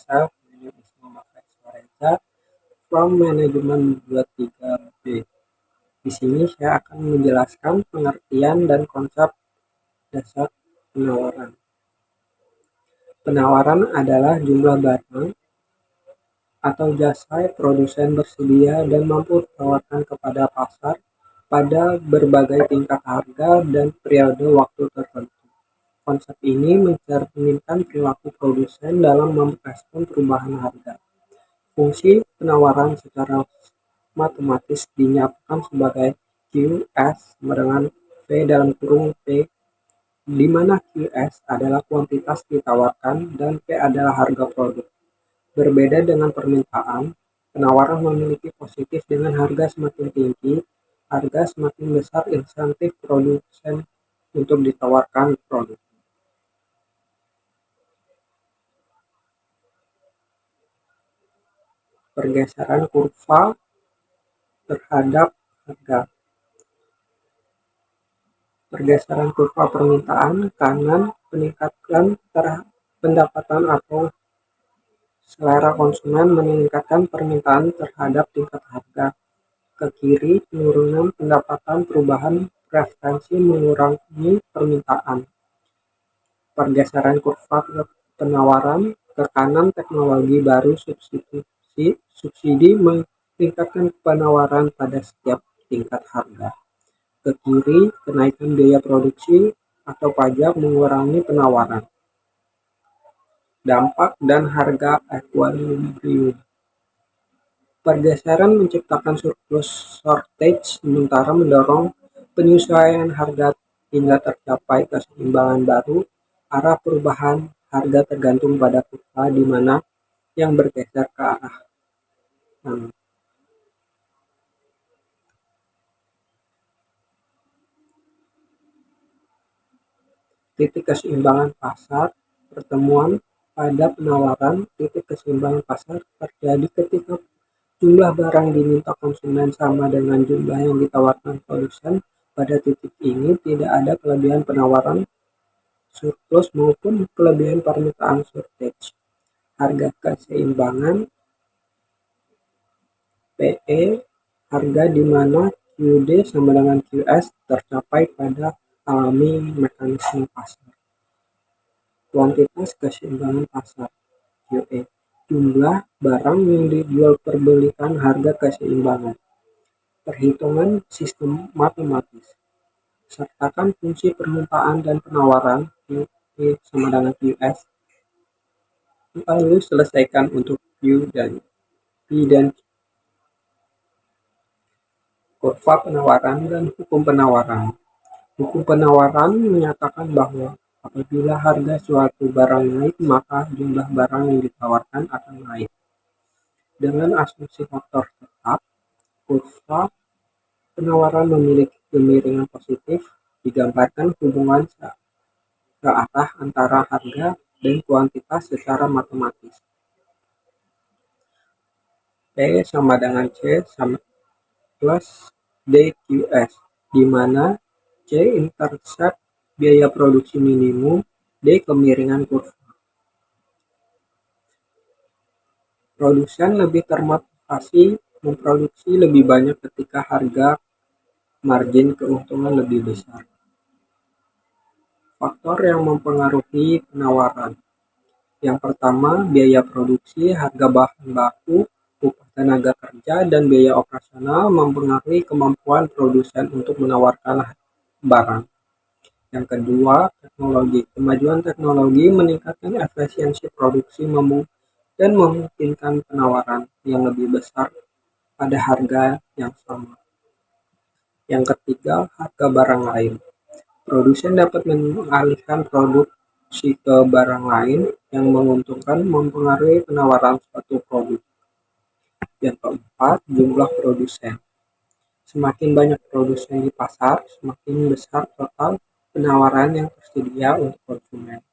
myself. My name is Muhammad Suareza from Manajemen 23B. Di sini saya akan menjelaskan pengertian dan konsep dasar penawaran. Penawaran adalah jumlah barang atau jasa produsen bersedia dan mampu ditawarkan kepada pasar pada berbagai tingkat harga dan periode waktu tertentu. Konsep ini mencerminkan perilaku produsen dalam merespon perubahan harga. Fungsi penawaran secara matematis dinyatakan sebagai QS dengan V dalam kurung P, di mana QS adalah kuantitas ditawarkan dan P adalah harga produk. Berbeda dengan permintaan, penawaran memiliki positif dengan harga semakin tinggi, harga semakin besar insentif produsen untuk ditawarkan produk. Pergeseran kurva terhadap harga. Pergeseran kurva permintaan kanan meningkatkan pendapatan atau selera konsumen meningkatkan permintaan terhadap tingkat harga. Ke kiri penurunan pendapatan perubahan preferensi mengurangi permintaan. Pergeseran kurva penawaran ke kanan teknologi baru subsidi meningkatkan penawaran pada setiap tingkat harga. Ke kiri, kenaikan biaya produksi atau pajak mengurangi penawaran. Dampak dan harga equilibrium. Pergeseran menciptakan surplus shortage sementara mendorong penyesuaian harga hingga tercapai keseimbangan baru. Arah perubahan harga tergantung pada kurva di mana yang bergeser ke arah kanan. Titik keseimbangan pasar. Pertemuan pada penawaran titik keseimbangan pasar terjadi ketika jumlah barang diminta konsumen sama dengan jumlah yang ditawarkan produsen. Pada titik ini tidak ada kelebihan penawaran surplus maupun kelebihan permintaan shortage. Harga keseimbangan PE, harga di mana QD sama dengan QS tercapai pada alami mekanisme pasar. Kuantitas keseimbangan pasar QE, jumlah barang yang dijual perbelikan harga keseimbangan. Perhitungan sistem matematis. Sertakan fungsi permintaan dan penawaran QE sama dengan QS. Lalu selesaikan untuk Q dan P dan Q. Kurva penawaran dan hukum penawaran. Hukum penawaran menyatakan bahwa apabila harga suatu barang naik, maka jumlah barang yang ditawarkan akan naik. Dengan asumsi faktor tetap, kurva penawaran memiliki kemiringan positif, digambarkan hubungan ke arah antara harga dan kuantitas secara matematis. P sama dengan C sama plus DQS, di mana C intercept biaya produksi minimum, D kemiringan kurva. Produsen lebih termotivasi memproduksi lebih banyak ketika harga margin keuntungan lebih besar. Faktor yang mempengaruhi penawaran. Yang pertama, biaya produksi, harga bahan baku, upah tenaga kerja, dan biaya operasional mempengaruhi kemampuan produsen untuk menawarkan barang. Yang kedua, teknologi. Kemajuan teknologi meningkatkan efisiensi produksi dan memungkinkan penawaran yang lebih besar pada harga yang sama. Yang ketiga, harga barang lain. Produsen dapat mengalihkan produksi ke barang lain yang menguntungkan mempengaruhi penawaran suatu produk. Yang keempat, jumlah produsen. Semakin banyak produsen di pasar, semakin besar total penawaran yang tersedia untuk konsumen.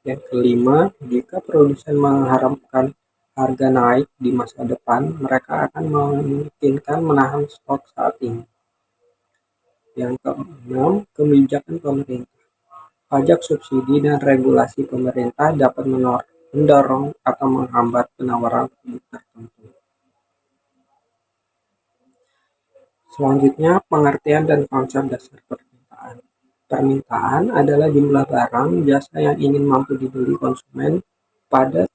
Yang kelima, jika produsen mengharapkan harga naik di masa depan, mereka akan memungkinkan menahan stok saat ini. Yang keenam, kebijakan pemerintah. Pajak, subsidi, dan regulasi pemerintah dapat mendorong atau menghambat penawaran produk tertentu. Selanjutnya, pengertian dan konsep dasar permintaan. Permintaan adalah jumlah barang, jasa yang ingin mampu dibeli konsumen pada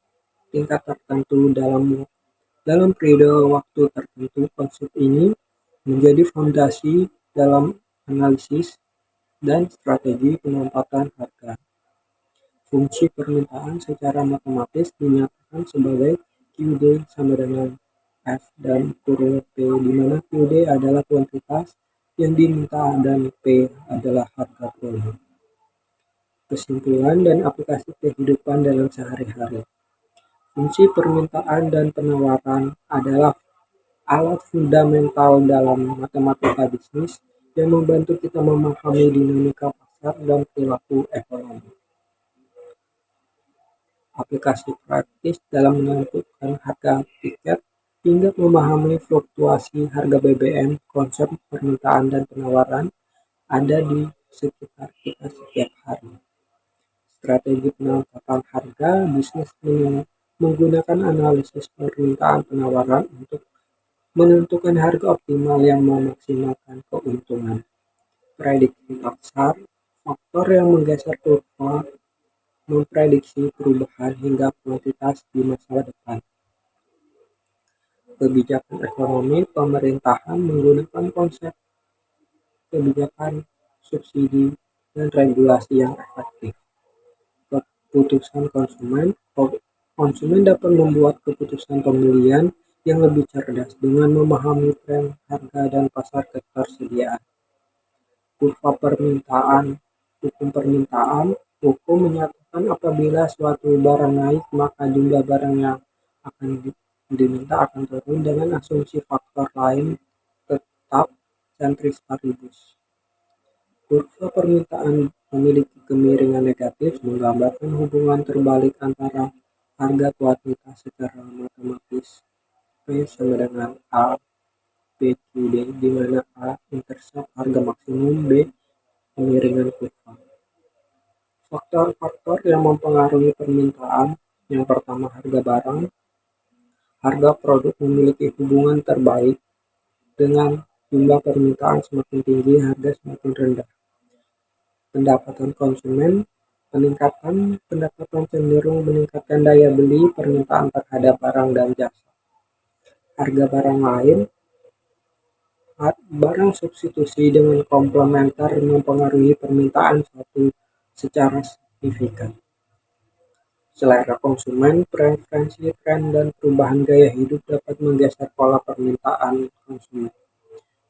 tingkat tertentu dalam periode waktu tertentu. Konsep ini menjadi fondasi dalam analisis dan strategi penempatan harga. Fungsi permintaan secara matematis dinyatakan sebagai QD sama dengan F dan kurung P, di mana QD adalah kuantitas yang diminta dan P adalah harga produk. Kesimpulan dan aplikasi kehidupan dalam sehari-hari. Fungsi permintaan dan penawaran adalah alat fundamental dalam matematika bisnis yang membantu kita memahami dinamika pasar dan perilaku ekonomi. Aplikasi praktis dalam menentukan harga tiket hingga memahami fluktuasi harga BBM. Konsep permintaan dan penawaran ada di sekitar kita setiap hari. Strategi penetapan harga bisnis menggunakan analisis permintaan penawaran untuk menentukan harga optimal yang memaksimalkan keuntungan. Prediksi pasar, faktor yang menggeser kurva, memprediksi perubahan hingga kuantitas di masa depan. Kebijakan ekonomi pemerintahan menggunakan konsep kebijakan, subsidi, dan regulasi yang efektif. Keputusan konsumen, konsumen dapat membuat keputusan pembelian yang lebih cerdas dengan memahami tren harga dan pasar ketersediaan. Kurva permintaan, hukum permintaan, hukum menyatakan apabila suatu barang naik maka jumlah barang yang akan diminta akan turun dengan asumsi faktor lain tetap centris paribus. Kurva permintaan memiliki kemiringan negatif menggambarkan hubungan terbalik antara harga kuantitas secara matematis. P sama dengan A PQD, di mana A intercept harga maksimum, B kemiringan kurva. Faktor-faktor yang mempengaruhi permintaan. Yang pertama, harga barang. Harga produk memiliki hubungan terbalik. Dengan jumlah permintaan semakin tinggi, harga semakin rendah. Pendapatan konsumen. Peningkatan pendapatan cenderung meningkatkan daya beli permintaan terhadap barang dan jasa. Harga barang lain. Barang substitusi dengan komplementer mempengaruhi permintaan satu secara signifikan. Selera konsumen, preferensi, tren, dan perubahan gaya hidup dapat menggeser pola permintaan konsumen.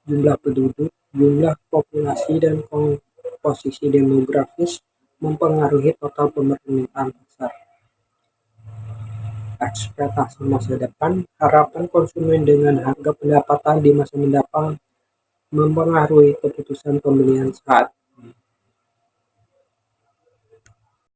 Jumlah penduduk, jumlah populasi, dan komposisi demografis mempengaruhi total permintaan pasar. Ekspektasi masa depan, harapan konsumen dengan harga pendapatan di masa mendatang mempengaruhi keputusan pembelian saat